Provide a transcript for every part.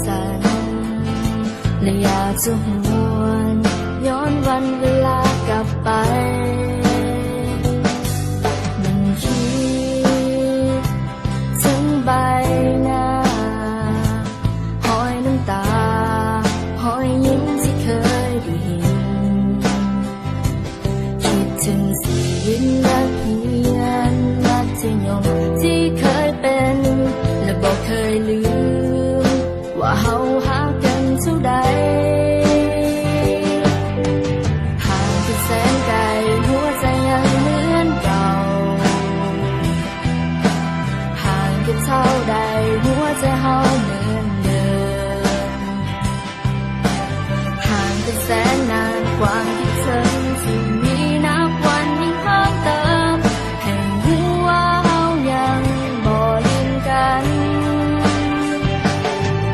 สั่นและอยากจะหวนย้อนวันเวลากลับไปมันคิดถึงใบหน้าหอยน้ำตาหอยยิ้มที่เคยได้เห็นคิดถึงสีวินนักเรียนมัธยมที่เคยเป็นและบอกเคยลืมว่าเฮาหากันเท่าใดห่างกันแสนไกลหัวใจยังเหมือนเก่าห่างกันเท่าใดหัวใจเฮาเหมือนเดิมห่างกันแสนนานความคิดถึงที่มีนับวันยิ่งเพิ่มเติมให้รู้ว่าเฮายังบ่ลืมกัน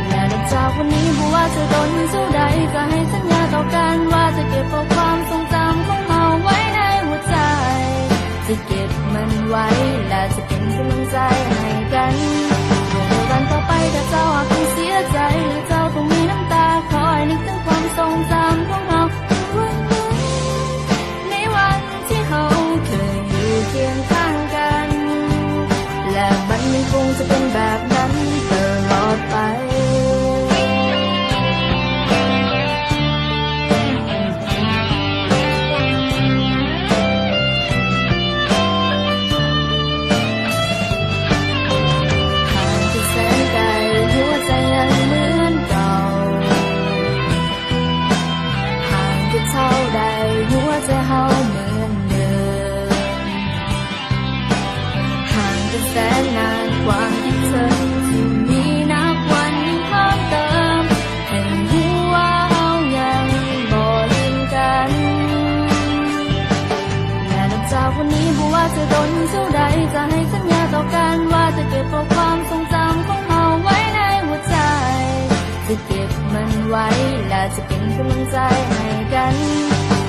และนับจากวันนี้บ่ว่าจะโดนเท่าใดจะให้สัญญาต่อกันว่าจะเก็บเอาความทรงจำของเราไว้ในหัวใจจะเก็บมันไว้และจะเป็นกำลังใจให้กันเมื่อวันต่อไปถ้าเจ้าหากต้องเสียใจหรือเจ้าต้องมีน้ำตาคอยนึกถึงความทรงจำของเราในวันที่เราเคยอยู่เคียงข้างกันและมันยังคงจะเป็นแบบนั้นตลอดไปเท่าใดหัวใจเฮาเหมือนเดิมห่างกันแสนนานความคิดถึงที่มีนับวันยิ่งเพิ่มเติมให้รู้ว่าเฮายังบ่ลืมกันและนับจากวันนี้บ่ว่าจะโดนเท่าใดจะให้สัญญาต่อกันว่าจะเก็บเอาความทรงจำของเฮาไว้ในหัวใจจะเก็บมันไว้และจะเป็นกำลังใจให้กัน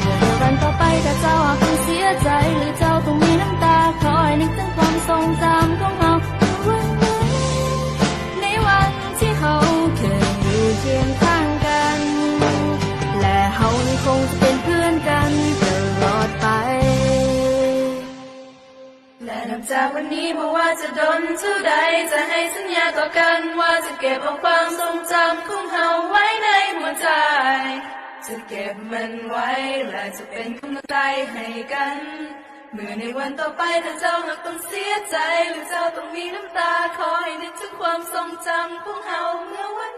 เมื่อวันต่อไปถ้าเจ้าหากต้องเสียใจหรือเจ้าต้องมีน้ำตาคอยนึกถึงความทรงจำของเราในวันที่เขาเคยอยู่เคียงข้างกันและเขายังคงจะเป็นเพื่อนกันตลอดไปและนับจากวันนี้ไม่ว่าจะโดนเท่าใดจะให้สัญญาต่อกันว่าจะเก็บเอาความทรงจำของเราไว้ในหัวใจจะเก็บมันไว้และจะเป็นกำลังใจให้กันเมื่อในวันต่อไปถ้าเจ้าหากต้องเสียใจหรือเจ้าต้องมีน้ำตาขอให้นึกถึงความทรงจำของเราเมื่อวัน